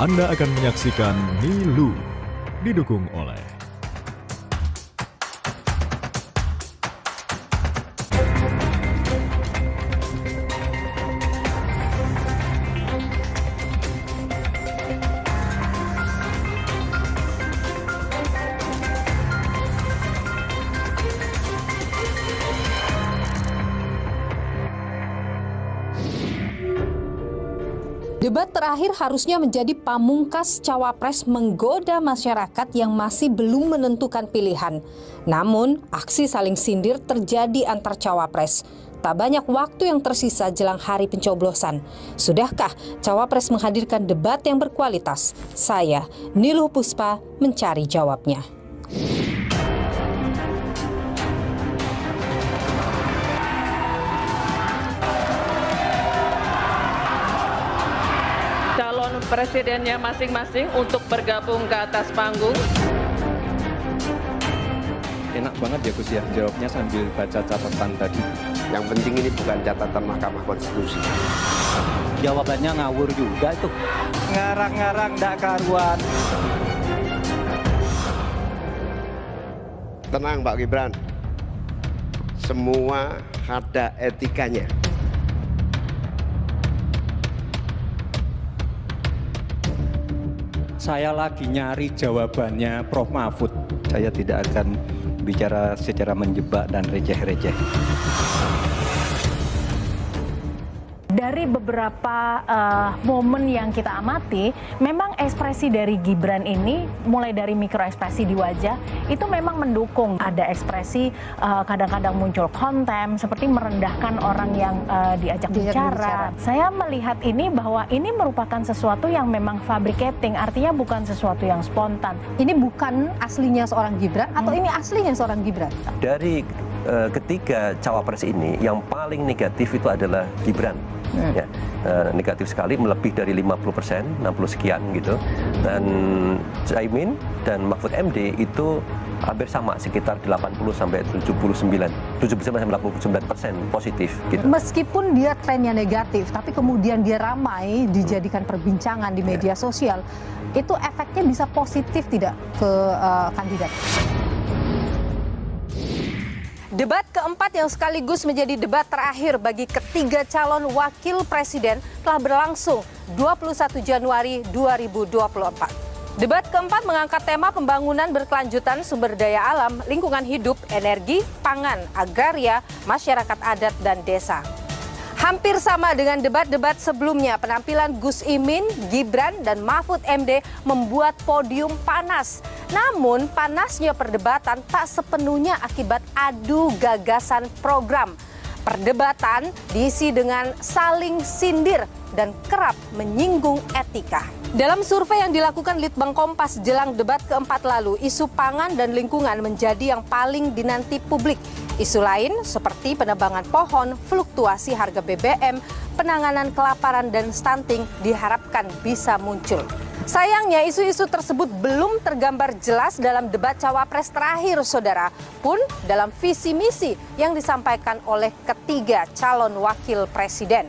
Anda akan menyaksikan Nilu, didukung oleh Debat terakhir harusnya menjadi pamungkas cawapres menggoda masyarakat yang masih belum menentukan pilihan. Namun, aksi saling sindir terjadi antar cawapres. Tak banyak waktu yang tersisa jelang hari pencoblosan. Sudahkah cawapres menghadirkan debat yang berkualitas? Saya, Niluh Puspa, mencari jawabnya. Presidennya masing-masing untuk bergabung ke atas panggung. Enak banget ya Gus ya, jawabnya sambil baca catatan tadi. Yang penting ini bukan catatan Mahkamah Konstitusi. Jawabannya ngawur juga tuh. Ngarang-ngarang ndak karuan. Tenang Pak Gibran, semua ada etikanya. Saya lagi nyari jawabannya Prof. Mahfud. Saya tidak akan bicara secara menjebak dan receh-receh. Dari beberapa momen yang kita amati, memang ekspresi dari Gibran ini, mulai dari mikroekspresi di wajah, itu memang mendukung. Ada ekspresi kadang-kadang muncul konten, seperti merendahkan orang yang diajak bicara. Saya melihat ini bahwa ini merupakan sesuatu yang memang fabricating, artinya bukan sesuatu yang spontan. Ini bukan aslinya seorang Gibran atau ini aslinya seorang Gibran? Dari ketiga cawapres ini, yang paling negatif itu adalah Gibran. Ya, negatif sekali, melebih dari 50%, 60 sekian gitu. Dan Caimin dan Mahfud MD itu hampir sama, sekitar 80 sampai 79% positif gitu. Meskipun dia trennya negatif, tapi kemudian dia ramai dijadikan perbincangan di media sosial, itu efeknya bisa positif tidak ke kandidat? Debat keempat yang sekaligus menjadi debat terakhir bagi ketiga calon wakil presiden telah berlangsung 21 Januari 2024. Debat keempat mengangkat tema pembangunan berkelanjutan sumber daya alam, lingkungan hidup, energi, pangan, agraria, masyarakat adat, dan desa. Hampir sama dengan debat-debat sebelumnya, penampilan Gus Imin, Gibran, dan Mahfud MD membuat podium panas. Namun panasnya perdebatan tak sepenuhnya akibat adu gagasan program. Perdebatan diisi dengan saling sindir dan kerap menyinggung etika. Dalam survei yang dilakukan Litbang Kompas jelang debat keempat lalu, isu pangan dan lingkungan menjadi yang paling dinanti publik. Isu lain seperti penebangan pohon, fluktuasi harga BBM, penanganan kelaparan dan stunting diharapkan bisa muncul. Sayangnya isu-isu tersebut belum tergambar jelas dalam debat cawapres terakhir, saudara, pun dalam visi misi yang disampaikan oleh ketiga calon wakil presiden.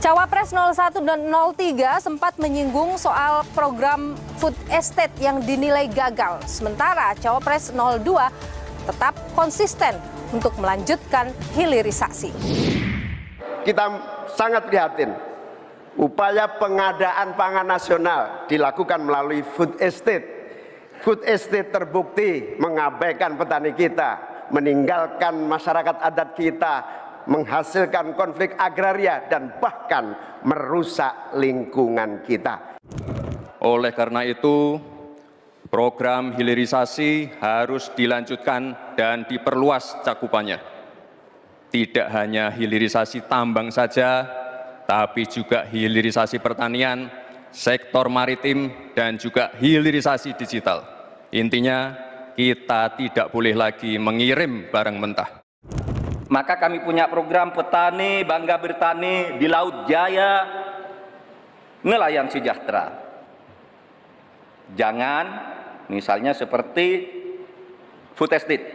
Cawapres 01 dan 03 sempat menyinggung soal program food estate yang dinilai gagal. Sementara Cawapres 02 tetap konsisten untuk melanjutkan hilirisasi. Kita sangat prihatin. Upaya pengadaan pangan nasional dilakukan melalui food estate. Food estate terbukti mengabaikan petani kita, meninggalkan masyarakat adat kita, menghasilkan konflik agraria dan bahkan merusak lingkungan kita. Oleh karena itu, program hilirisasi harus dilanjutkan dan diperluas cakupannya. Tidak hanya hilirisasi tambang saja, tapi juga hilirisasi pertanian, sektor maritim, dan juga hilirisasi digital. Intinya, kita tidak boleh lagi mengirim barang mentah. Maka kami punya program petani bangga bertani di Laut Jaya, nelayan sejahtera. Jangan misalnya seperti food estate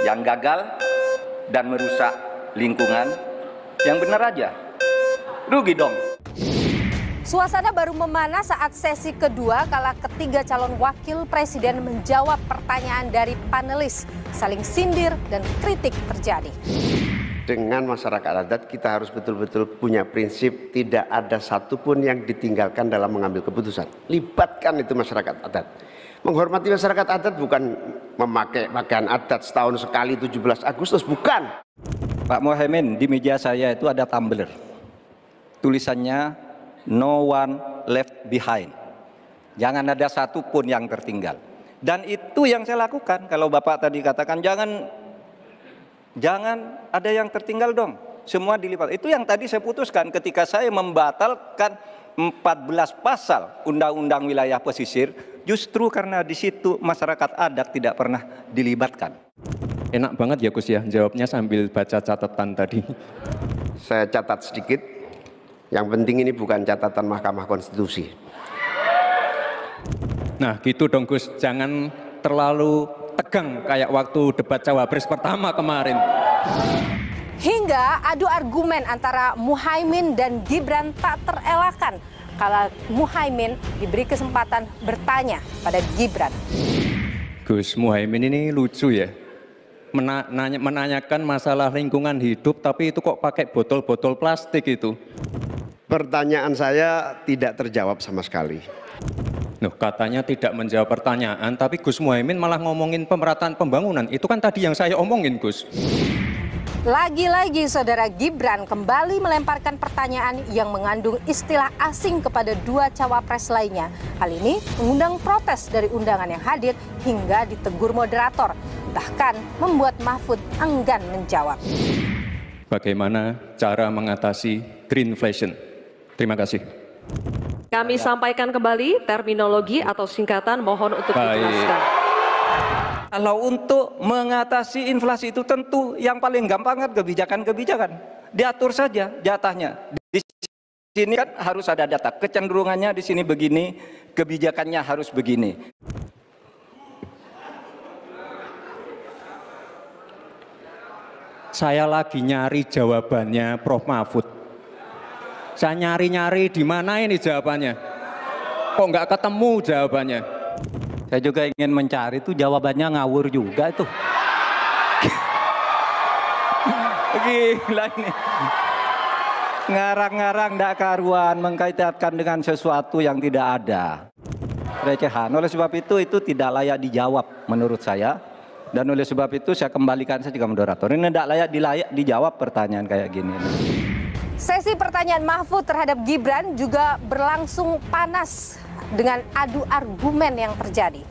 yang gagal dan merusak lingkungan. Yang benar aja, rugi dong. Suasana baru memanas saat sesi kedua kala ketiga calon wakil presiden menjawab pertanyaan dari panelis. Saling sindir dan kritik terjadi. Dengan masyarakat adat kita harus betul-betul punya prinsip tidak ada satupun yang ditinggalkan dalam mengambil keputusan. Libatkan itu masyarakat adat. Menghormati masyarakat adat bukan memakai pakaian adat setahun sekali 17 Agustus, bukan. Pak Muhaimin, di meja saya itu ada tumbler. Tulisannya no one left behind. Jangan ada satu pun yang tertinggal. Dan itu yang saya lakukan. Kalau Bapak tadi katakan jangan ada yang tertinggal dong. Semua dilipat. Itu yang tadi saya putuskan ketika saya membatalkan 14 pasal Undang-Undang Wilayah Pesisir, justru karena di situ masyarakat adat tidak pernah dilibatkan. Enak banget ya Gus ya, jawabnya sambil baca catatan tadi. Saya catat sedikit. Yang penting ini bukan catatan Mahkamah Konstitusi. Nah gitu dong Gus, jangan terlalu tegang kayak waktu debat Cawapres pertama kemarin. Hingga adu argumen antara Muhaimin dan Gibran tak terelakkan kala Muhaimin diberi kesempatan bertanya pada Gibran. Gus Muhaimin ini lucu ya, menanyakan masalah lingkungan hidup tapi itu kok pakai botol-botol plastik itu. Pertanyaan saya tidak terjawab sama sekali. Loh, katanya tidak menjawab pertanyaan, tapi Gus Muhaimin malah ngomongin pemerataan pembangunan. Itu kan tadi yang saya omongin, Gus. Lagi-lagi saudara Gibran kembali melemparkan pertanyaan yang mengandung istilah asing kepada dua cawapres lainnya. Hal ini mengundang protes dari undangan yang hadir hingga ditegur moderator. Bahkan membuat Mahfud enggan menjawab. Bagaimana cara mengatasi greenflation? Terima kasih. Kami sampaikan kembali terminologi atau singkatan, mohon untuk dijelaskan. Kalau untuk mengatasi inflasi itu tentu yang paling gampang kan kebijakan-kebijakan. Diatur saja jatahnya. Di sini kan harus ada data. Kecenderungannya di sini begini, kebijakannya harus begini. Saya lagi nyari jawabannya Prof. Mahfud. Saya nyari-nyari di mana ini jawabannya. Kok nggak ketemu jawabannya? Saya juga ingin mencari itu jawabannya ngawur juga itu. Gila ini. Ngarang-ngarang ndak karuan, mengkaitkan dengan sesuatu yang tidak ada. Recehan. Oleh sebab itu tidak layak dijawab menurut saya. Dan oleh sebab itu saya kembalikan saja ke moderator. Ini tidak layak dijawab pertanyaan kayak gini. Sesi pertanyaan Mahfud terhadap Gibran juga berlangsung panas dengan adu argumen yang terjadi.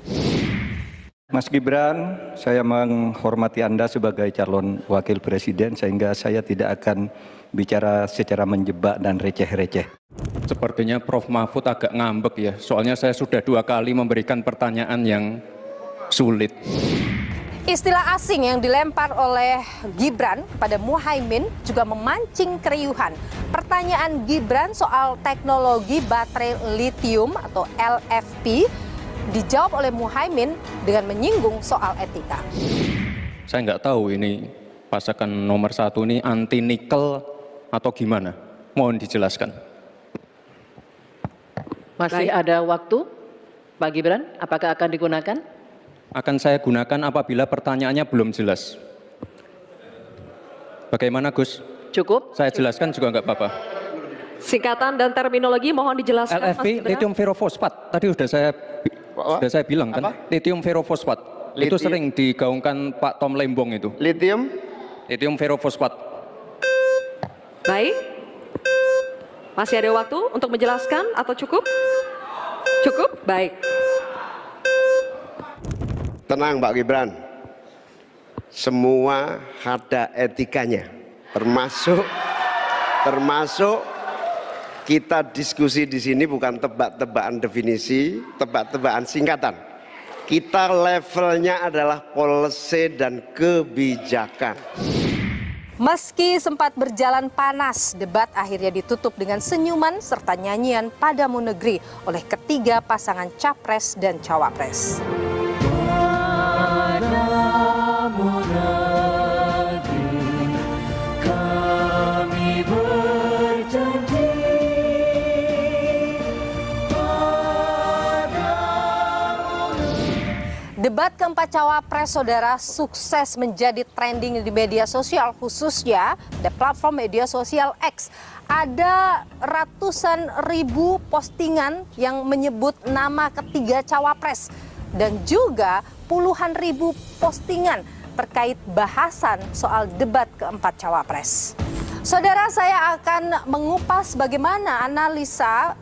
Mas Gibran, saya menghormati Anda sebagai calon wakil presiden sehingga saya tidak akan bicara secara menjebak dan receh-receh. Sepertinya Prof. Mahfud agak ngambek ya, soalnya saya sudah 2 kali memberikan pertanyaan yang sulit. Istilah asing yang dilempar oleh Gibran kepada Muhaimin juga memancing keriuhan. Pertanyaan Gibran soal teknologi baterai litium atau LFP dijawab oleh Muhaimin dengan menyinggung soal etika. Saya nggak tahu ini pasangan nomor 1 ini anti nikel atau gimana. Mohon dijelaskan. Masih ada waktu, Pak Gibran, apakah akan digunakan? Akan saya gunakan apabila pertanyaannya belum jelas. Bagaimana Gus? Cukup? Saya jelaskan juga nggak apa-apa. Singkatan dan terminologi mohon dijelaskan. LFP, lithium ferrofosfat. Tadi sudah saya bilang kan, lithium ferrofosfat. Itu sering digaungkan Pak Tom Lembong itu. Lithium ferrofosfat. Baik. Masih ada waktu untuk menjelaskan atau cukup? Cukup? Baik. Tenang Pak Gibran, semua ada etikanya, termasuk kita diskusi di sini bukan tebak-tebakan definisi, tebak-tebakan singkatan. Kita levelnya adalah policy dan kebijakan. Meski sempat berjalan panas, debat akhirnya ditutup dengan senyuman serta nyanyian Padamu Negeri oleh ketiga pasangan capres dan cawapres. Debat keempat cawapres, saudara, sukses menjadi trending di media sosial, khususnya di platform media sosial X. Ada ratusan ribu postingan yang menyebut nama ketiga cawapres dan juga puluhan ribu postingan terkait bahasan soal debat keempat cawapres. Saudara, saya akan mengupas bagaimana analisa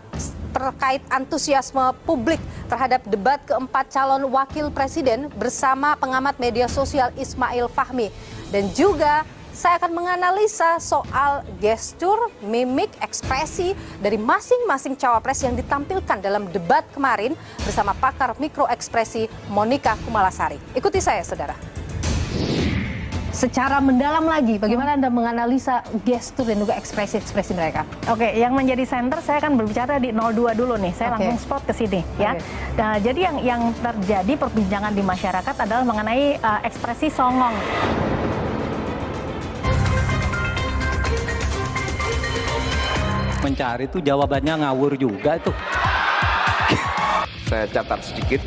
terkait antusiasme publik terhadap debat keempat calon wakil presiden bersama pengamat media sosial Ismail Fahmi. Dan juga saya akan menganalisa soal gestur, mimik, ekspresi dari masing-masing cawapres yang ditampilkan dalam debat kemarin bersama pakar mikroekspresi Monica Kumalasari. Ikuti saya, saudara. Secara mendalam lagi, bagaimana Anda menganalisa gestur dan juga ekspresi-ekspresi mereka? Oke, yang menjadi center saya akan berbicara di 02 dulu nih. Saya langsung spot ke sini ya. Nah, jadi yang terjadi perbincangan di masyarakat adalah mengenai ekspresi songong. Mencari itu jawabannya ngawur juga itu. Saya catat sedikit.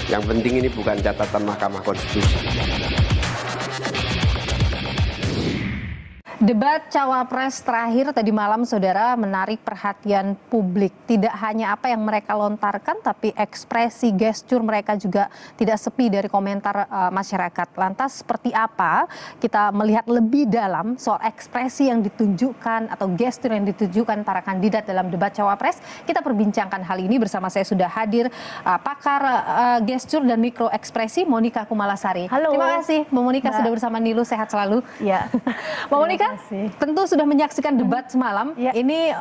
Yang penting ini bukan catatan Mahkamah Konstitusi. Debat cawapres terakhir tadi malam, saudara, menarik perhatian publik. Tidak hanya apa yang mereka lontarkan, tapi ekspresi, gestur mereka juga tidak sepi dari komentar masyarakat. Lantas seperti apa kita melihat lebih dalam soal ekspresi yang ditunjukkan atau gestur yang ditunjukkan para kandidat dalam debat cawapres? Kita perbincangkan hal ini bersama saya sudah hadir pakar gestur dan mikroekspresi Monica Kumalasari. Halo. Terima kasih, Mbak Monica, sudah bersama Nilu. Sehat selalu. Ya. Mbak Monica, tentu sudah menyaksikan debat semalam. Ya. Ini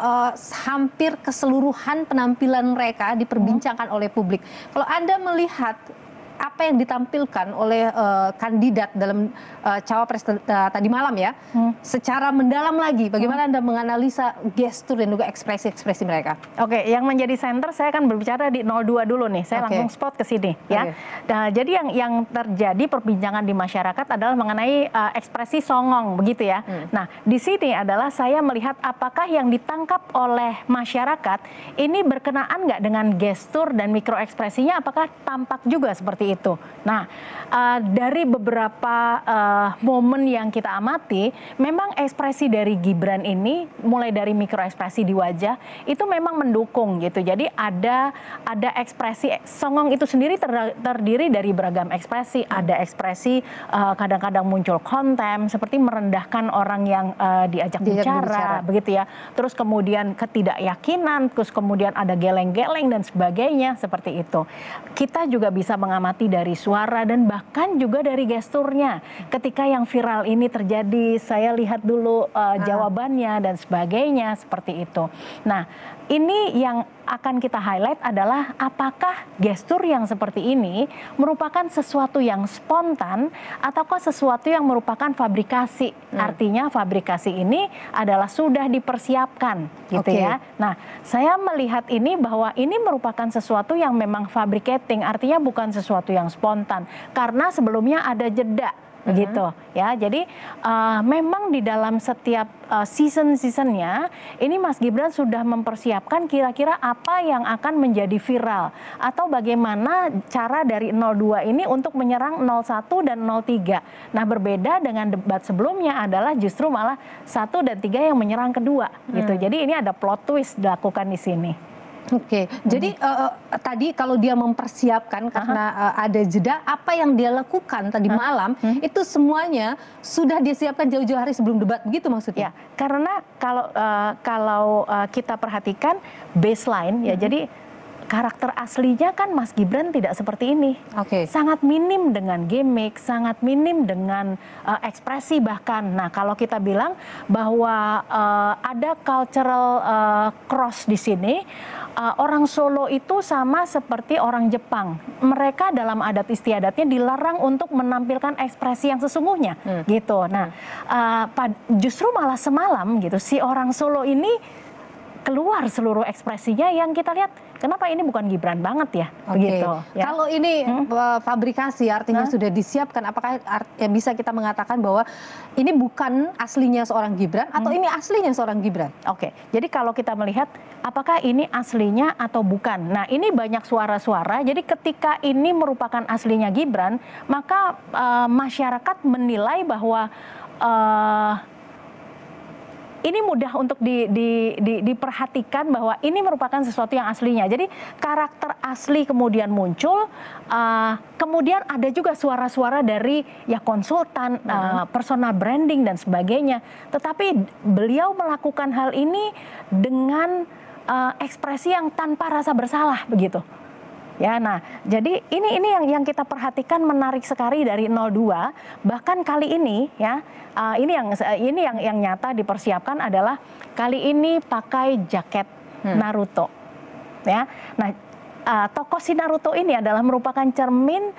hampir keseluruhan penampilan mereka diperbincangkan oleh publik. Kalau Anda melihat apa yang ditampilkan oleh kandidat dalam cawapres tadi malam ya, secara mendalam lagi, bagaimana Anda menganalisa gestur dan juga ekspresi-ekspresi mereka? Oke, yang menjadi center saya akan berbicara di 02 dulu nih. Saya langsung spot ke sini ya. Nah, jadi yang terjadi perbincangan di masyarakat adalah mengenai ekspresi songong begitu ya. Nah, di sini adalah saya melihat apakah yang ditangkap oleh masyarakat ini berkenaan nggak dengan gestur dan mikroekspresinya, apakah tampak juga seperti itu. Nah, dari beberapa momen yang kita amati, memang ekspresi dari Gibran ini mulai dari mikroekspresi di wajah itu memang mendukung gitu. Jadi ada ekspresi songong itu sendiri terdiri dari beragam ekspresi. Ada ekspresi kadang-kadang muncul konten seperti merendahkan orang yang diajak bicara begitu ya. Terus kemudian ketidakyakinan, terus kemudian ada geleng-geleng dan sebagainya seperti itu. Kita juga bisa mengamati dari suara dan bahkan juga dari gesturnya. Ketika yang viral ini terjadi, saya lihat dulu jawabannya dan sebagainya seperti itu. Nah, ini yang akan kita highlight adalah apakah gestur yang seperti ini merupakan sesuatu yang spontan ataukah sesuatu yang merupakan fabrikasi. Artinya fabrikasi ini adalah sudah dipersiapkan gitu ya. Nah, saya melihat ini bahwa ini merupakan sesuatu yang memang fabricating, artinya bukan sesuatu yang spontan karena sebelumnya ada jeda. Begitu ya, jadi memang di dalam setiap season-seasonnya ini Mas Gibran sudah mempersiapkan kira-kira apa yang akan menjadi viral atau bagaimana cara dari 02 ini untuk menyerang 01 dan 03. Nah, berbeda dengan debat sebelumnya adalah justru malah 1 dan 3 yang menyerang kedua gitu. Jadi ini ada plot twist dilakukan di sini. Oke, jadi tadi kalau dia mempersiapkan karena ada jeda, apa yang dia lakukan tadi malam itu semuanya sudah disiapkan jauh-jauh hari sebelum debat, begitu maksudnya? Ya, karena kalau kita perhatikan baseline ya, jadi karakter aslinya kan Mas Gibran tidak seperti ini. Sangat minim dengan gimmick, sangat minim dengan ekspresi bahkan. Nah, kalau kita bilang bahwa ada cultural cross di sini, orang Solo itu sama seperti orang Jepang. Mereka dalam adat istiadatnya dilarang untuk menampilkan ekspresi yang sesungguhnya, gitu. Nah, justru malah semalam gitu si orang Solo ini keluar seluruh ekspresinya yang kita lihat kenapa ini bukan Gibran banget ya, begitu. Ya. Kalau ini fabrikasi artinya sudah disiapkan, apakah bisa kita mengatakan bahwa ini bukan aslinya seorang Gibran atau ini aslinya seorang Gibran? Oke, jadi kalau kita melihat apakah ini aslinya atau bukan. Nah, ini banyak suara-suara. Jadi ketika ini merupakan aslinya Gibran, maka masyarakat menilai bahwa ini mudah untuk diperhatikan bahwa ini merupakan sesuatu yang aslinya. Jadi karakter asli kemudian muncul, kemudian ada juga suara-suara dari ya konsultan, personal branding dan sebagainya. Tetapi beliau melakukan hal ini dengan ekspresi yang tanpa rasa bersalah begitu. Ya, nah, jadi ini yang kita perhatikan menarik sekali dari 02. Bahkan kali ini ya, ini yang nyata dipersiapkan adalah kali ini pakai jaket Naruto. Ya, nah, tokoh si Naruto ini adalah merupakan cermin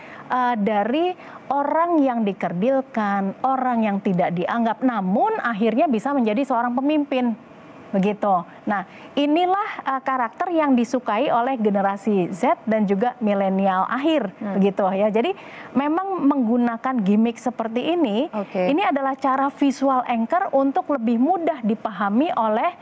dari orang yang dikerdilkan, orang yang tidak dianggap, namun akhirnya bisa menjadi seorang pemimpin. Begitu. Nah, inilah karakter yang disukai oleh generasi Z dan juga milenial akhir, begitu ya. Jadi memang menggunakan gimmick seperti ini, ini adalah cara visual anchor untuk lebih mudah dipahami oleh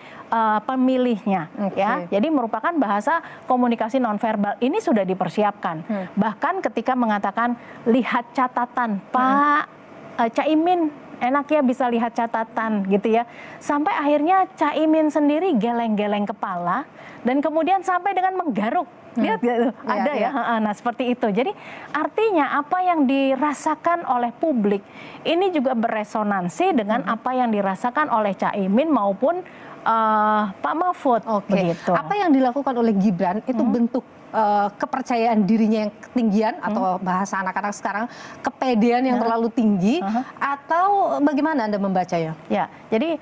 pemilihnya, ya. Jadi merupakan bahasa komunikasi nonverbal ini sudah dipersiapkan. Bahkan ketika mengatakan lihat catatan Pak Caimin. Enak ya bisa lihat catatan gitu ya. Sampai akhirnya Caimin sendiri geleng-geleng kepala dan kemudian sampai dengan menggaruk. Lihat gitu, ada ya. Nah seperti itu. Jadi artinya apa yang dirasakan oleh publik ini juga beresonansi dengan apa yang dirasakan oleh Caimin maupun Pak Mahfud. Begitu. Apa yang dilakukan oleh Gibran itu bentuk kepercayaan dirinya yang ketinggian atau bahasa anak-anak sekarang kepedean yang terlalu tinggi atau bagaimana Anda membacanya? Ya, jadi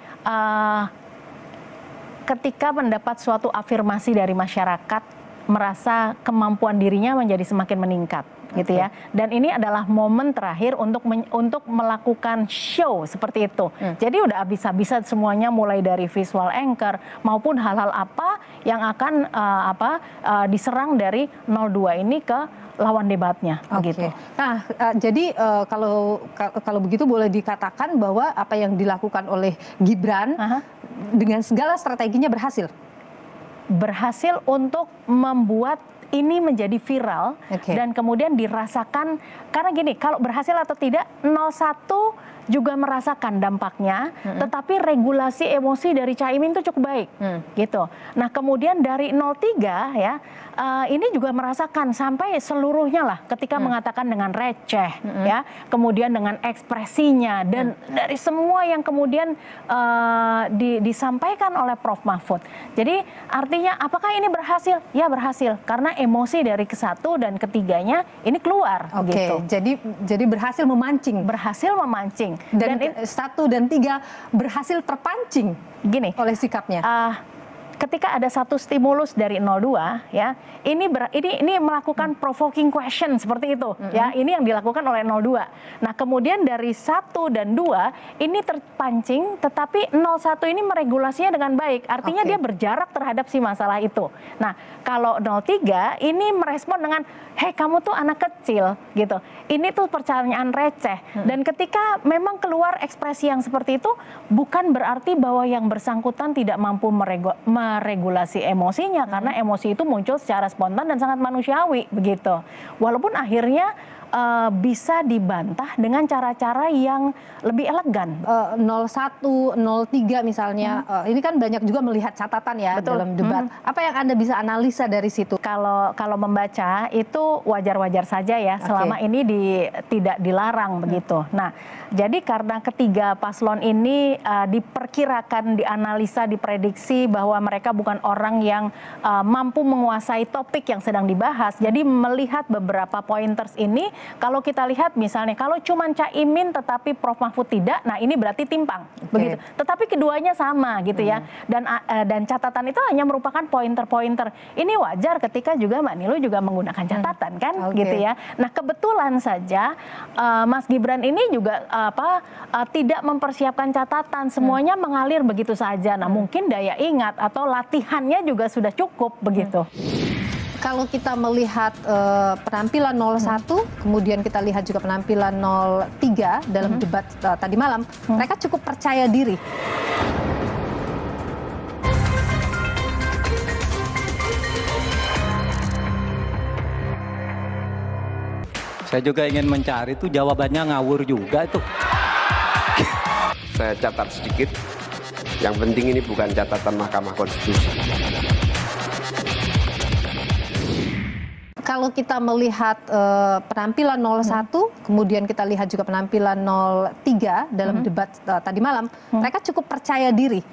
ketika mendapat suatu afirmasi dari masyarakat merasa kemampuan dirinya menjadi semakin meningkat. Gitu ya. Dan ini adalah momen terakhir untuk melakukan show seperti itu. Jadi udah habis-habisan semuanya mulai dari visual anchor maupun hal-hal apa yang akan diserang dari 02 ini ke lawan debatnya begitu. Nah, jadi kalau begitu boleh dikatakan bahwa apa yang dilakukan oleh Gibran dengan segala strateginya berhasil. Berhasil untuk membuat ini menjadi viral dan kemudian dirasakan, karena gini, kalau berhasil atau tidak 01 juga merasakan dampaknya, tetapi regulasi emosi dari Caimin itu cukup baik gitu. Nah kemudian dari 03 ya ini juga merasakan sampai seluruhnya lah ketika mengatakan dengan receh ya, kemudian dengan ekspresinya dan dari semua yang kemudian disampaikan oleh Prof Mahfud. Jadi artinya apakah ini berhasil? Ya berhasil karena emosi dari ke-1 dan ke-3-nya ini keluar gitu. Jadi berhasil memancing. Berhasil memancing. Dan 1 dan 3 berhasil terpancing gini oleh sikapnya. Ketika ada satu stimulus dari 02 ya, ini melakukan provoking question seperti itu ya, ini yang dilakukan oleh 02. Nah kemudian dari 1 dan 2 ini terpancing, tetapi 01 ini meregulasinya dengan baik, artinya dia berjarak terhadap si masalah itu. Nah kalau 03 ini merespon dengan hei kamu tuh anak kecil gitu, ini tuh pertanyaan receh. Dan ketika memang keluar ekspresi yang seperti itu, bukan berarti bahwa yang bersangkutan tidak mampu meregulasi emosinya, karena emosi itu muncul secara spontan dan sangat manusiawi begitu. Walaupun akhirnya bisa dibantah dengan cara-cara yang lebih elegan. 01, 03 misalnya, ini kan banyak juga melihat catatan ya dalam debat. Apa yang Anda bisa analisa dari situ? Kalau membaca itu wajar-wajar saja ya, selama ini tidak dilarang begitu. Nah, jadi karena ketiga paslon ini diperkirakan, dianalisa, diprediksi bahwa mereka bukan orang yang mampu menguasai topik yang sedang dibahas. Jadi melihat beberapa pointers ini kalau kita lihat misalnya kalau cuma Caimin tetapi Prof Mahfud tidak, nah ini berarti timpang, begitu. Tetapi keduanya sama gitu ya. Dan catatan itu hanya merupakan pointer-pointer. Ini wajar ketika juga Mbak Nilu juga menggunakan catatan kan, gitu ya. Nah kebetulan saja Mas Gibran ini juga tidak mempersiapkan catatan, semuanya mengalir begitu saja. Nah mungkin daya ingat atau latihannya juga sudah cukup begitu. Kalau kita melihat penampilan 01, kemudian kita lihat juga penampilan 03 dalam debat tadi malam, mereka cukup percaya diri. Saya juga ingin mencari itu jawabannya ngawur juga itu. Saya catat sedikit, yang penting ini bukan catatan Mahkamah Konstitusi. Kalau kita melihat penampilan 01, kemudian kita lihat juga penampilan 03 dalam debat tadi malam, mereka cukup percaya diri.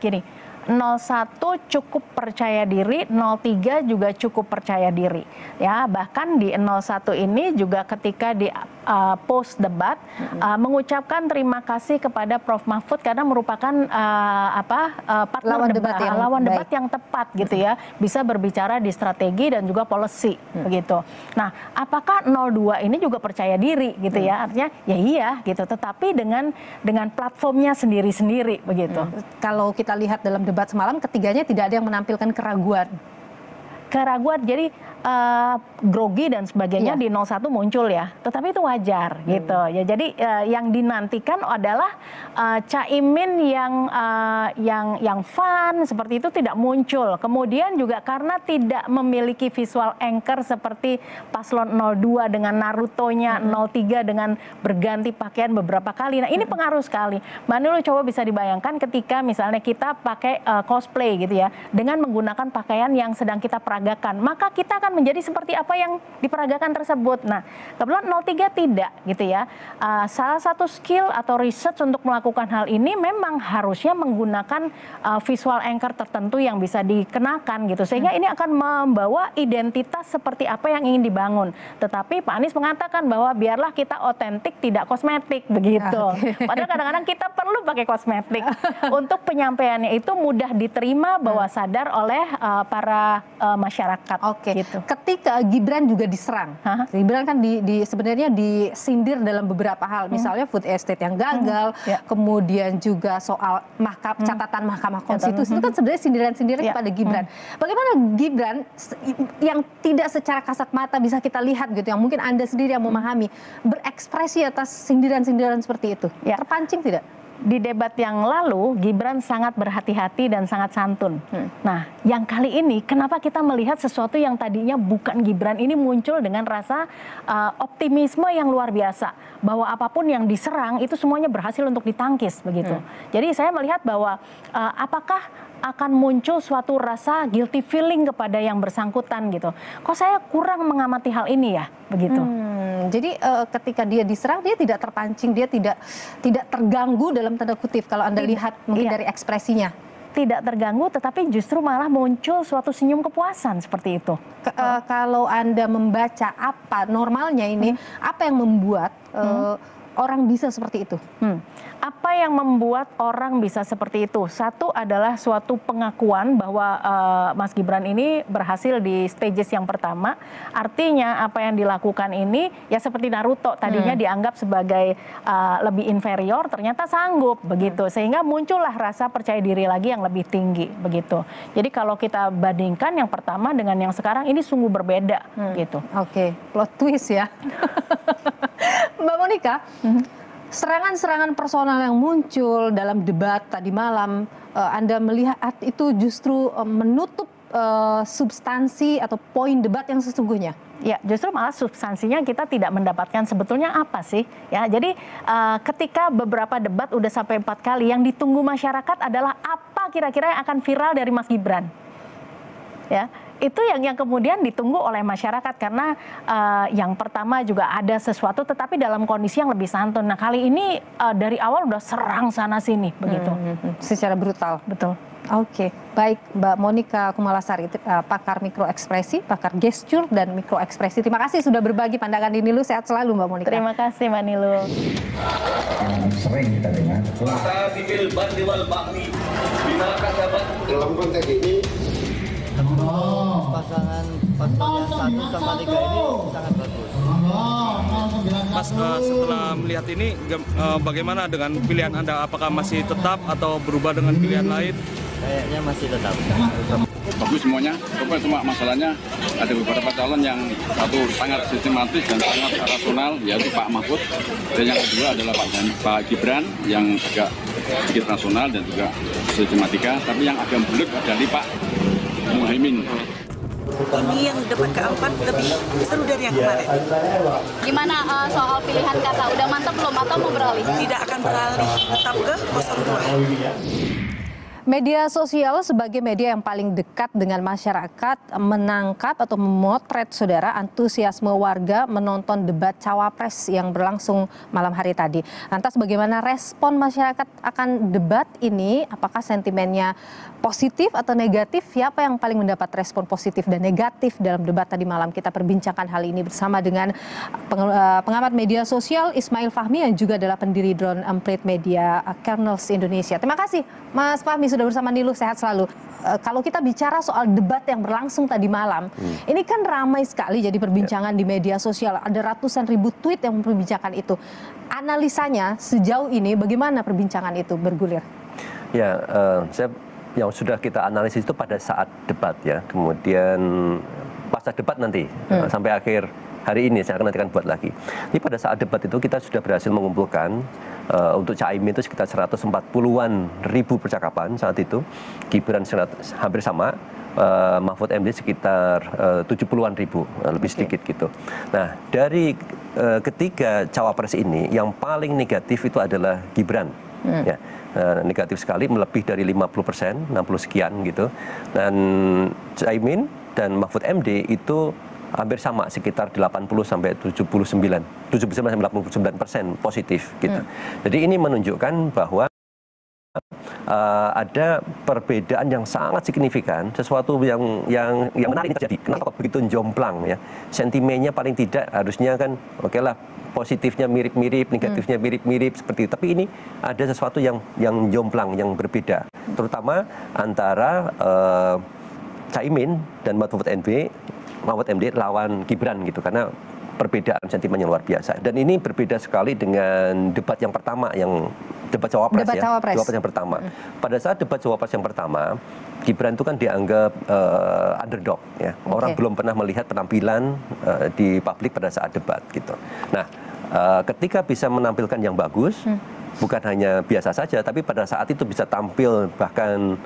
Gini, 01 cukup percaya diri, 03 juga cukup percaya diri. Ya, bahkan di 01 ini juga ketika di post debat mengucapkan terima kasih kepada Prof Mahfud karena merupakan lawan debat yang tepat gitu ya, bisa berbicara di strategi dan juga policy begitu. Nah, apakah 02 ini juga percaya diri gitu ya? Artinya ya iya gitu, tetapi dengan platformnya sendiri-sendiri begitu. Kalau kita lihat dalam debat semalam, ketiganya tidak ada yang menampilkan keraguan. Jadi grogi dan sebagainya di 01 muncul ya, tetapi itu wajar gitu ya. Jadi yang dinantikan adalah Caimin yang fun seperti itu tidak muncul. Kemudian juga karena tidak memiliki visual anchor seperti paslon 02 dengan Naruto-nya, 03 dengan berganti pakaian beberapa kali. Nah ini pengaruh sekali. Mbak Nilu coba bisa dibayangkan ketika misalnya kita pakai cosplay gitu ya, dengan menggunakan pakaian yang sedang kita peragakan, maka kita akan menjadi seperti apa yang diperagakan tersebut. Nah, kebetulan 03 tidak gitu ya. Salah satu skill atau research untuk melakukan hal ini memang harusnya menggunakan visual anchor tertentu yang bisa dikenakan gitu. Sehingga ini akan membawa identitas seperti apa yang ingin dibangun. Tetapi Pak Anies mengatakan bahwa biarlah kita otentik, tidak kosmetik begitu. Padahal kadang-kadang kita perlu pakai kosmetik untuk penyampaiannya itu mudah diterima, bahwa sadar oleh para masyarakat. Gitu. Ketika Gibran juga diserang, Gibran kan sebenarnya disindir dalam beberapa hal, misalnya food estate yang gagal, kemudian juga soal catatan Mahkamah Konstitusi, itu kan sebenarnya sindiran-sindiran kepada Gibran. Bagaimana Gibran yang tidak secara kasat mata bisa kita lihat gitu, yang mungkin Anda sendiri yang memahami, berekspresi atas sindiran-sindiran seperti itu? Terpancing tidak? Di debat yang lalu, Gibran sangat berhati-hati dan sangat santun. Nah, yang kali ini, kenapa kita melihat sesuatu yang tadinya bukan Gibran ini muncul dengan rasa optimisme yang luar biasa, bahwa apapun yang diserang itu semuanya berhasil untuk ditangkis begitu. Jadi saya melihat bahwa apakah akan muncul suatu rasa guilty feeling kepada yang bersangkutan gitu. Kok saya kurang mengamati hal ini ya, begitu. Jadi ketika dia diserang, dia tidak terpancing, dia tidak terganggu dalam tanda kutip kalau Anda lihat mungkin dari ekspresinya. Tidak terganggu, tetapi justru malah muncul suatu senyum kepuasan seperti itu. Kalau Anda membaca apa normalnya ini, apa yang membuat orang bisa seperti itu? Apa yang membuat orang bisa seperti itu? Satu adalah suatu pengakuan bahwa Mas Gibran ini berhasil di stages yang pertama. Artinya apa yang dilakukan ini ya seperti Naruto, tadinya dianggap sebagai lebih inferior, ternyata sanggup begitu. Sehingga muncullah rasa percaya diri lagi yang lebih tinggi begitu. Jadi kalau kita bandingkan yang pertama dengan yang sekarang, ini sungguh berbeda gitu. Plot twist ya. Mbak Monica, serangan-serangan personal yang muncul dalam debat tadi malam, Anda melihat itu justru menutup substansi atau poin debat yang sesungguhnya? Ya, justru malah substansinya kita tidak mendapatkan sebetulnya apa sih. Ya, jadi ketika beberapa debat udah sampai 4 kali, yang ditunggu masyarakat adalah apa kira-kira yang akan viral dari Mas Gibran. Ya, itu yang kemudian ditunggu oleh masyarakat karena yang pertama juga ada sesuatu tetapi dalam kondisi yang lebih santun. Nah kali ini dari awal udah serang sana sini begitu. Secara brutal. Betul. Oke, baik Mbak Monica Kumalasari, pakar mikroekspresi, pakar gestur dan mikroekspresi. Terima kasih sudah berbagi pandangan di Nilu. Sehat selalu Mbak Monica. Terima kasih Mbak Nilu. Sering kita dengar. Dalam konteks ini pasangan yang 1 sama 3 ini sangat bagus. Mas, setelah melihat ini, bagaimana dengan pilihan Anda? Apakah masih tetap atau berubah dengan pilihan lain? Kayaknya masih tetap. Bagus semuanya, cuma masalahnya ada beberapa calon yang satu sangat sistematis dan sangat rasional, yaitu Pak Mahfud, dan yang kedua adalah Pak Gibran yang agak sedikit rasional dan juga sistematika, tapi yang agak bulat adalah Pak Muhaimin. Ini yang debat keempat lebih seru dari yang kemarin. Gimana soal pilihan kata? Udah mantap belum atau mau beralih? Tidak akan beralih, tetap ke 02. Media sosial sebagai media yang paling dekat dengan masyarakat menangkap atau memotret saudara antusiasme warga menonton debat cawapres yang berlangsung malam hari tadi. Lantas bagaimana respon masyarakat akan debat ini? Apakah sentimennya positif atau negatif? Siapa yang paling mendapat respon positif dan negatif dalam debat tadi malam? Kita perbincangkan hal ini bersama dengan pengamat media sosial Ismail Fahmi yang juga adalah pendiri Drone Emprit Media Kernels Indonesia. Terima kasih Mas Fahmi sudah bersama Nilu, sehat selalu. Kalau kita bicara soal debat yang berlangsung tadi malam, ini kan ramai sekali jadi perbincangan di media sosial. Ada ratusan ribu tweet yang memperbincangkan itu. Analisanya sejauh ini bagaimana perbincangan itu bergulir? Ya, yang sudah kita analisis itu pada saat debat ya. Kemudian pasca debat nanti sampai akhir hari ini saya akan nantikan buat lagi. Ini pada saat debat itu kita sudah berhasil mengumpulkan untuk Caimin itu sekitar 140-an ribu percakapan saat itu, Gibran hampir sama, Mahfud MD sekitar 70-an ribu, lebih sedikit gitu. Nah dari ketiga cawapres ini yang paling negatif itu adalah Gibran. Ya, negatif sekali, melebih dari 50%, 60 sekian gitu. Dan Caimin dan Mahfud MD itu hampir sama, sekitar 80 sampai 79% sampai 89% positif gitu. Jadi ini menunjukkan bahwa ada perbedaan yang sangat signifikan, sesuatu yang menarik terjadi. Kenapa begitu jomplang ya? Sentimennya paling tidak harusnya kan oke lah, positifnya mirip-mirip, negatifnya mirip-mirip seperti itu. Tapi ini ada sesuatu yang jomplang, yang berbeda. Terutama antara Caimin dan Mahfud MD lawan Gibran gitu, karena perbedaan sentimen yang luar biasa. Dan ini berbeda sekali dengan debat yang pertama, yang debat cawapres ya. Cawapres yang pertama. Pada saat debat cawapres yang pertama, Gibran itu kan dianggap underdog ya. Orang belum pernah melihat penampilan di publik pada saat debat gitu. Nah, ketika bisa menampilkan yang bagus, bukan hanya biasa saja, tapi pada saat itu bisa tampil bahkan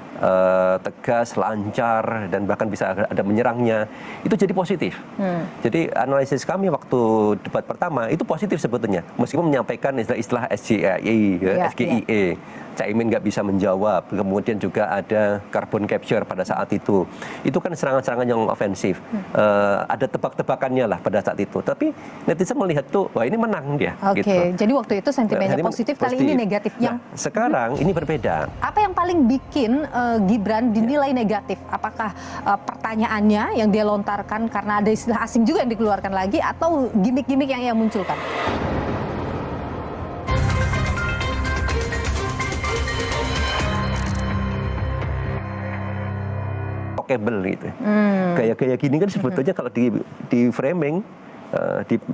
tegas, lancar, dan bahkan bisa ada menyerangnya, itu jadi positif. Jadi analisis kami waktu debat pertama itu positif sebetulnya, meskipun menyampaikan istilah SGIE, Caimin nggak bisa menjawab, kemudian juga ada carbon capture pada saat itu kan serangan-serangan yang ofensif, ada tebak-tebakannya lah pada saat itu, tapi netizen melihat tuh, wah ini menang dia. Gitu. Jadi waktu itu sentimennya positif, kali ini negatif. Nah, sekarang ini berbeda. Apa yang paling bikin Gibran dinilai negatif? Apakah pertanyaannya yang dia lontarkan karena ada istilah asing juga yang dikeluarkan lagi, atau gimmick-gimmick yang ia munculkan? Gitu. Gaya-gaya gini kan sebetulnya kalau di framing,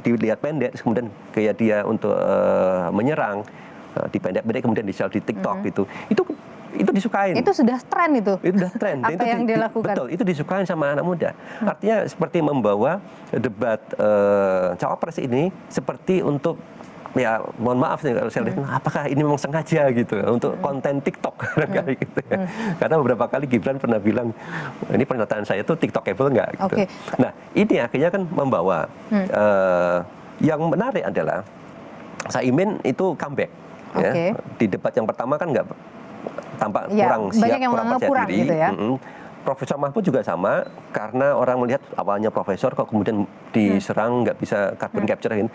dilihat pendek, kemudian gaya dia untuk menyerang, dipendek-pendek kemudian di-share di TikTok gitu. Itu disukain. Itu sudah tren itu. Itu sudah tren. Apa yang dia lakukan? Betul, itu disukain sama anak muda. Artinya seperti membawa debat cawapres ini seperti untuk, ya mohon maaf nih kalau saya lihat, apakah ini memang sengaja gitu untuk konten TikTok kali gitu ya. Karena beberapa kali Gibran pernah bilang, ini pernyataan saya tuh TikTokable nggak gitu. Nah ini akhirnya kan membawa yang menarik adalah Caimin itu comeback ya. Di debat yang pertama kan nggak tampak kurang siap, kurang percaya diri. Gitu ya. Profesor Mahfud juga sama, karena orang melihat awalnya profesor kok kemudian diserang nggak bisa carbon capture ini.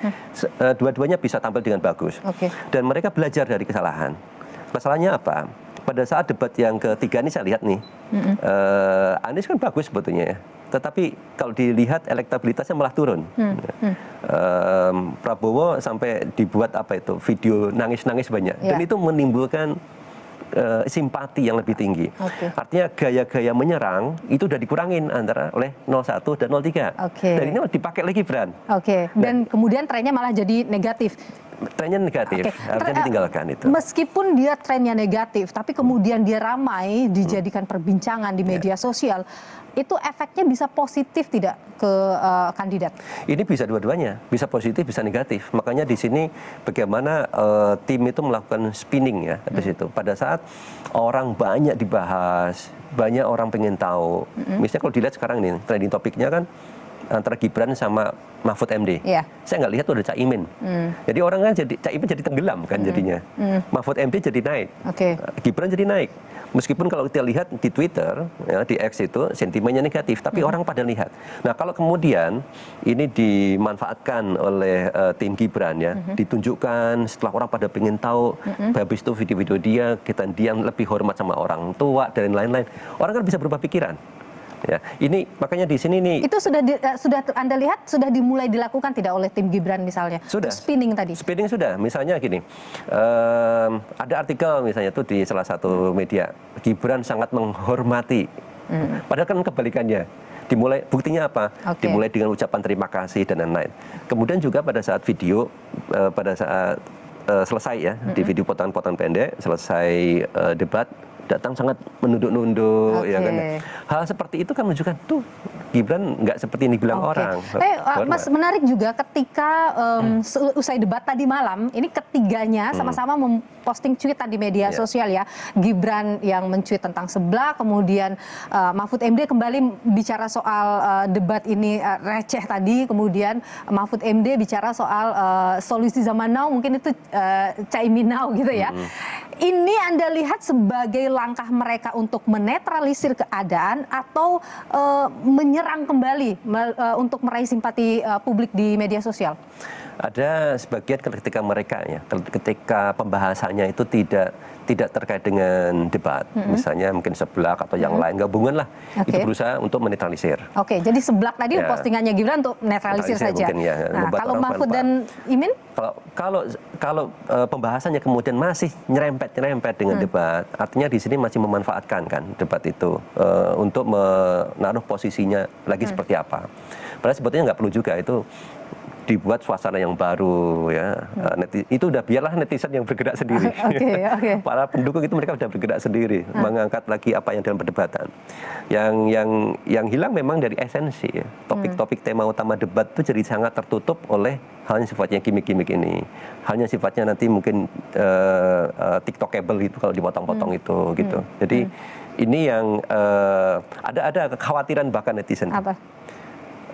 Dua-duanya bisa tampil dengan bagus. Dan mereka belajar dari kesalahan. Masalahnya apa? Pada saat debat yang ketiga ini saya lihat nih, Anies kan bagus sebetulnya ya. Tetapi kalau dilihat elektabilitasnya malah turun. Prabowo sampai dibuat apa itu video nangis-nangis banyak, dan itu menimbulkan simpati yang lebih tinggi. Artinya gaya-gaya menyerang itu udah dikurangin antara oleh 01 dan 03. Dan ini dipakai lagi Gibran. Dan kemudian trennya malah jadi negatif. Trennya negatif, harusnya ditinggalkan itu. Meskipun dia trennya negatif, tapi kemudian dia ramai dijadikan perbincangan di media sosial, itu efeknya bisa positif tidak ke kandidat? Ini bisa dua-duanya, bisa positif, bisa negatif. Makanya di sini bagaimana tim itu melakukan spinning ya habis itu. Pada saat orang banyak dibahas, banyak orang pengen tahu. Misalnya kalau dilihat sekarang nih, trending topiknya kan antara Gibran sama Mahfud MD. Saya nggak lihat tuh ada Caimin. Jadi orang kan jadi Caimin jadi tenggelam kan jadinya. Mahfud MD jadi naik. Gibran jadi naik. Meskipun kalau kita lihat di Twitter, ya, di X itu sentimennya negatif, tapi orang pada lihat. Nah kalau kemudian ini dimanfaatkan oleh tim Gibran ya, ditunjukkan setelah orang pada pengen tahu, habis itu video-video dia lebih hormat sama orang tua dan lain-lain, orang kan bisa berubah pikiran. Ya, ini makanya di sini nih. Itu sudah Anda lihat sudah dimulai dilakukan tidak oleh tim Gibran misalnya? Sudah. Spinning tadi. Spinning sudah. Misalnya gini, ada artikel misalnya tuh di salah satu media, Gibran sangat menghormati. Padahal kan kebalikannya. Dimulai buktinya apa? Dimulai dengan ucapan terima kasih dan lain-lain. Kemudian juga pada saat video, pada saat selesai ya, di video potongan-potongan pendek, selesai debat, datang sangat menunduk-nunduk, ya kan. Hal seperti itu kan menunjukkan tuh Gibran nggak seperti yang dibilang orang. Mas, menarik juga ketika usai debat tadi malam, ini ketiganya sama-sama memposting cuitan di media sosial ya. Gibran yang mencuit tentang sebelah, kemudian Mahfud MD kembali bicara soal debat ini receh tadi, kemudian Mahfud MD bicara soal solusi zaman now, mungkin itu Caimin now gitu ya. Ini Anda lihat sebagai langkah mereka untuk menetralisir keadaan atau menyerang kembali untuk meraih simpati publik di media sosial? Ada sebagian ketika mereka ya, ketika pembahasannya itu tidak terkait dengan debat, misalnya mungkin seblak atau yang lain, gabungan lah, itu berusaha untuk menetralisir. Jadi seblak tadi postingannya Gibran untuk netralisir saja. Mungkin, ya, nah, kalau Mahfud dan Imin? Kalau pembahasannya kemudian masih nyerempet dengan debat, artinya di sini masih memanfaatkan kan debat itu untuk menaruh posisinya lagi seperti apa. Padahal sebetulnya nggak perlu juga itu dibuat suasana yang baru ya. Itu udah biarlah netizen yang bergerak sendiri. Para pendukung itu mereka sudah bergerak sendiri, mengangkat lagi apa yang dalam perdebatan. Yang hilang memang dari esensi ya. Topik-topik tema utama debat itu jadi sangat tertutup oleh halnya sifatnya gimmick-gimmick ini. Halnya sifatnya nanti mungkin TikTokable itu kalau dipotong-potong itu gitu. Jadi ini yang ada kekhawatiran bahkan netizen. Apa?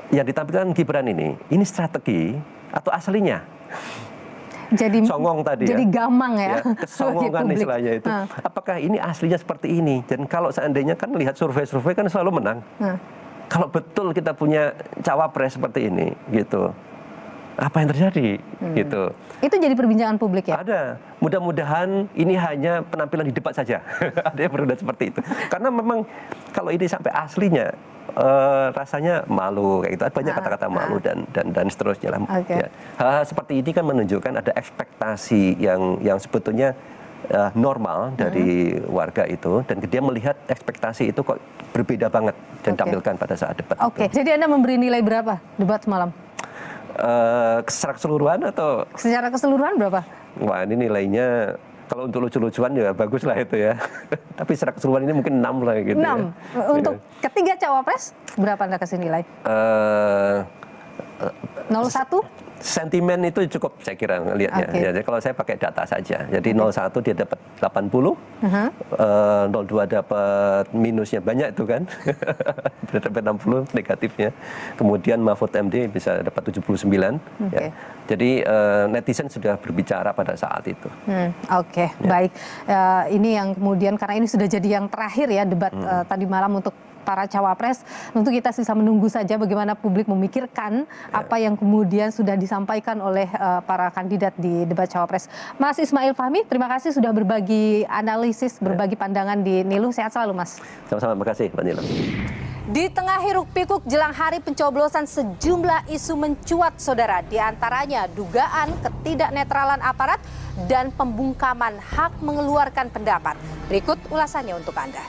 Yang ditampilkan Gibran ini strategi atau aslinya? Jadi songong tadi jadi gamang ya. Kesongongan istilahnya itu. Apakah ini aslinya seperti ini? Dan kalau seandainya kan lihat survei-survei kan selalu menang. Kalau betul kita punya cawapres seperti ini gitu, apa yang terjadi gitu? Itu jadi perbincangan publik ya? Ada. Mudah-mudahan ini hanya penampilan di debat saja. Ada yang berbeda seperti itu. Karena memang kalau ini sampai aslinya rasanya malu kayak gitu, banyak kata-kata malu dan seterusnya lah. Ya. Hal seperti ini kan menunjukkan ada ekspektasi yang sebetulnya normal dari warga itu, dan dia melihat ekspektasi itu kok berbeda banget dan tampilkan pada saat debat. Jadi Anda memberi nilai berapa debat semalam? Secara keseluruhan atau? Secara keseluruhan berapa? Wah, ini nilainya kalau untuk lucu-lucuan ya bagus lah itu ya. Tapi secara keseluruhan ini mungkin 6 lah gitu 6. Ya. Untuk ketiga cawapres berapa Anda kasih nilai? 01? Sentimen itu cukup saya kira lihatnya. Jadi kalau saya pakai data saja. Jadi 01 dia dapat 80, 02 dapat minusnya banyak itu kan. Dia dapat 60 negatifnya. Kemudian Mahfud MD bisa dapat 79. Ya. Jadi netizen sudah berbicara pada saat itu. Baik. Ini yang kemudian karena ini sudah jadi yang terakhir ya debat tadi malam untuk para cawapres. Tentu kita bisa menunggu saja bagaimana publik memikirkan apa yang kemudian sudah disampaikan oleh para kandidat di debat cawapres. Mas Ismail Fahmi, terima kasih sudah berbagi analisis, berbagi pandangan di Nilu. Sehat selalu, Mas. Sama-sama, terima kasih, Mbak Nila. Di tengah hiruk-pikuk jelang hari pencoblosan, sejumlah isu mencuat, saudara. Di antaranya dugaan ketidaknetralan aparat dan pembungkaman hak mengeluarkan pendapat. Berikut ulasannya untuk Anda.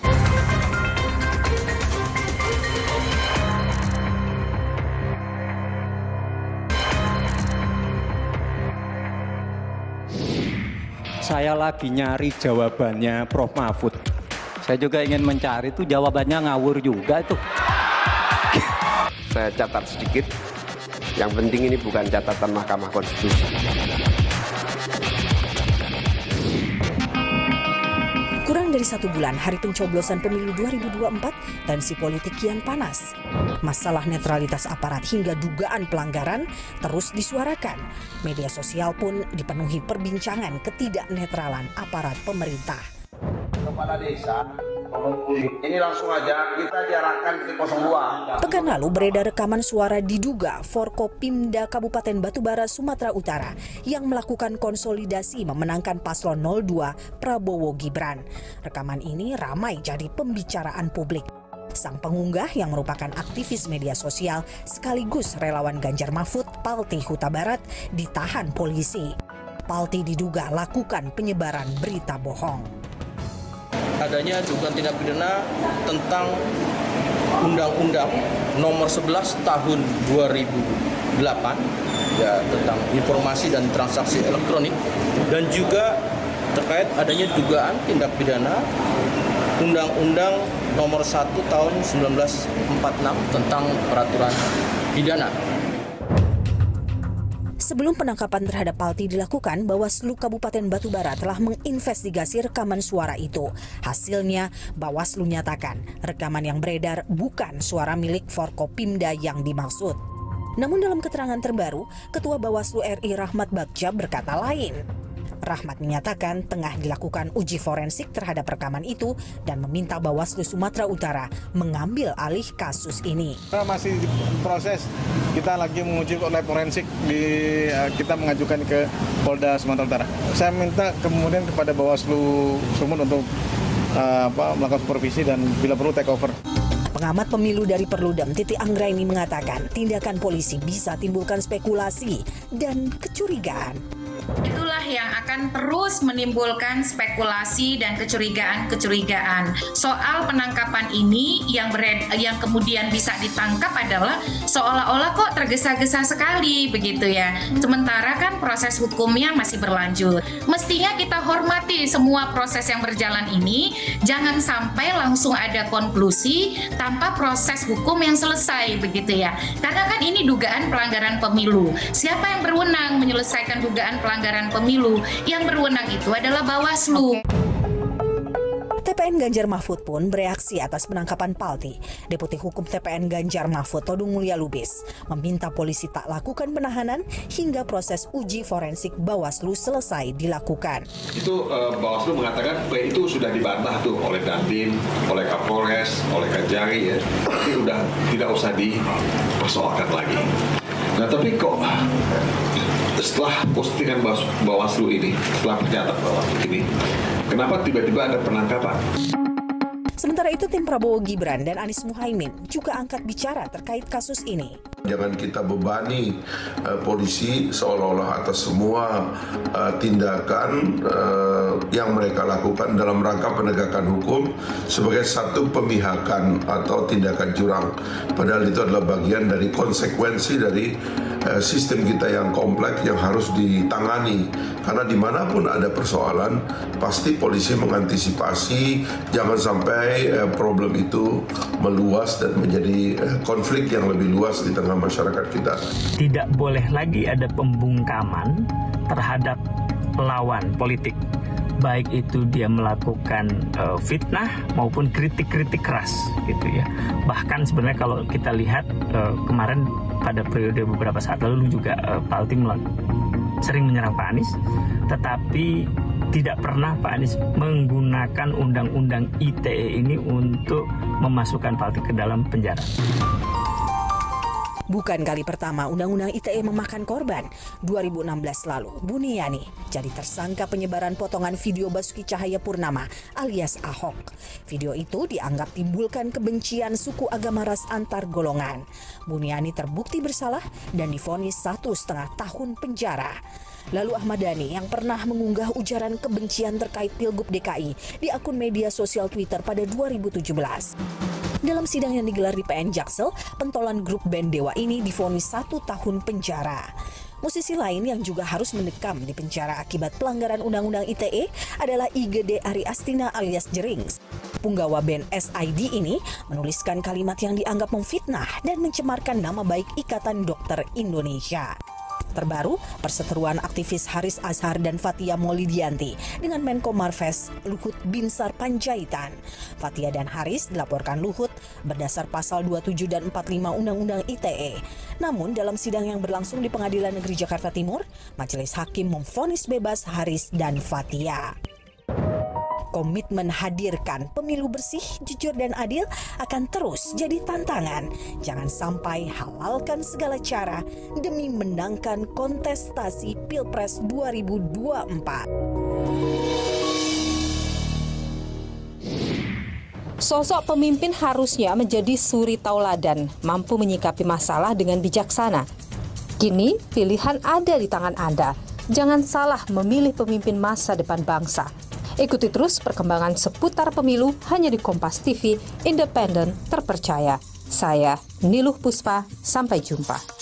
Saya lagi nyari jawabannya Prof. Mahfud. Saya juga ingin mencari itu jawabannya ngawur juga tuh. Saya catat sedikit. Yang penting ini bukan catatan Mahkamah Konstitusi. Kurang dari 1 bulan hari pencoblosan pemilu 2024, tensi politik kian panas. Masalah netralitas aparat hingga dugaan pelanggaran terus disuarakan. Media sosial pun dipenuhi perbincangan ketidaknetralan aparat pemerintah. Kepala desa, ini langsung aja kita diarahkan ke 02. Pekan lalu beredar rekaman suara diduga Forkopimda Kabupaten Batubara, Sumatera Utara yang melakukan konsolidasi memenangkan paslon 02 Prabowo Gibran. Rekaman ini ramai jadi pembicaraan publik. Sang pengunggah yang merupakan aktivis media sosial sekaligus relawan Ganjar Mahfud, Palti Huta Barat, ditahan polisi. Palti diduga lakukan penyebaran berita bohong. Adanya dugaan tindak pidana tentang Undang-Undang Nomor 11 Tahun 2008 ya, tentang informasi dan transaksi elektronik, dan juga terkait adanya dugaan tindak pidana Undang-Undang Nomor 1 Tahun 1946 tentang peraturan pidana. Sebelum penangkapan terhadap Palti dilakukan, Bawaslu Kabupaten Batubara telah menginvestigasi rekaman suara itu. Hasilnya, Bawaslu nyatakan rekaman yang beredar bukan suara milik Forkopimda yang dimaksud. Namun dalam keterangan terbaru, Ketua Bawaslu RI Rahmat Bagja berkata lain. Rahmat menyatakan tengah dilakukan uji forensik terhadap rekaman itu dan meminta Bawaslu Sumatera Utara mengambil alih kasus ini. Masih proses, kita lagi menguji lab forensik, kita mengajukan ke Polda Sumatera Utara. Saya minta kemudian kepada Bawaslu Sumut untuk melakukan supervisi dan bila perlu take over. Pengamat pemilu dari Perludem, Titi Anggraini mengatakan tindakan polisi bisa timbulkan spekulasi dan kecurigaan. Itulah yang akan terus menimbulkan spekulasi dan kecurigaan-kecurigaan. Soal penangkapan ini yang kemudian bisa ditangkap adalah seolah-olah kok tergesa-gesa sekali begitu ya. Sementara kan proses hukumnya masih berlanjut. Mestinya kita hormati semua proses yang berjalan ini, jangan sampai langsung ada konklusi tanpa proses hukum yang selesai begitu ya. Karena kan ini dugaan pelanggaran pemilu. Siapa yang berwenang menyelesaikan dugaan pelanggaran pemilu? Yang berwenang itu adalah Bawaslu. TPN Ganjar Mahfud pun bereaksi atas penangkapan Palti. Deputi Hukum TPN Ganjar Mahfud, Todung Mulya Lubis, meminta polisi tak lakukan penahanan hingga proses uji forensik Bawaslu selesai dilakukan. Itu Bawaslu mengatakan itu sudah dibantah tuh oleh Dandim, oleh Kapolres, oleh Kajari ya. Itu udah tidak usah dipersoalkan lagi. Nah tapi kok setelah postingan Bawaslu ini, setelah pernyataan Bawaslu ini, kenapa tiba-tiba ada penangkapan? Sementara itu tim Prabowo Gibran dan Anies Muhaimin juga angkat bicara terkait kasus ini. Jangan kita bebani polisi seolah-olah atas semua tindakan yang mereka lakukan dalam rangka penegakan hukum sebagai satu pemihakan atau tindakan curang. Padahal itu adalah bagian dari konsekuensi dari sistem kita yang kompleks yang harus ditangani. Karena dimanapun ada persoalan, pasti polisi mengantisipasi jangan sampai problem itu meluas dan menjadi konflik yang lebih luas di tengah masyarakat kita. Tidak boleh lagi ada pembungkaman terhadap lawan politik, baik itu dia melakukan fitnah maupun kritik-kritik keras gitu ya. Bahkan sebenarnya kalau kita lihat kemarin pada periode beberapa saat lalu juga Palti sering menyerang Pak Anies, tetapi tidak pernah Pak Anies menggunakan undang-undang ITE ini untuk memasukkan Pak Altik ke dalam penjara. Bukan kali pertama Undang-Undang ITE memakan korban. 2016 lalu, Buniani jadi tersangka penyebaran potongan video Basuki Cahayapurnama alias Ahok. Video itu dianggap timbulkan kebencian suku agama ras antar golongan. Buniani terbukti bersalah dan divonis 1,5 tahun penjara. Lalu Ahmad Dhani yang pernah mengunggah ujaran kebencian terkait Pilgub DKI di akun media sosial Twitter pada 2017. Dalam sidang yang digelar di PN Jaksel, pentolan grup band Dewa ini divonis 1 tahun penjara. Musisi lain yang juga harus mendekam di penjara akibat pelanggaran Undang-Undang ITE adalah IGD Ari Astina alias Jerings. Punggawa band SID ini menuliskan kalimat yang dianggap memfitnah dan mencemarkan nama baik Ikatan Dokter Indonesia. Terbaru, perseteruan aktivis Haris Azhar dan Fathia Maulidiyanti dengan Menko Marves Luhut Binsar Panjaitan. Fathia dan Haris dilaporkan Luhut berdasar pasal 27 dan 45 Undang-Undang ITE. Namun dalam sidang yang berlangsung di Pengadilan Negeri Jakarta Timur, majelis hakim memvonis bebas Haris dan Fathia. Komitmen hadirkan pemilu bersih, jujur dan adil akan terus jadi tantangan. Jangan sampai halalkan segala cara demi menangkan kontestasi Pilpres 2024. Sosok pemimpin harusnya menjadi suri tauladan, mampu menyikapi masalah dengan bijaksana. Kini pilihan ada di tangan Anda. Jangan salah memilih pemimpin masa depan bangsa. Ikuti terus perkembangan seputar pemilu hanya di Kompas TV, independen, terpercaya. Saya Niluh Puspa, sampai jumpa.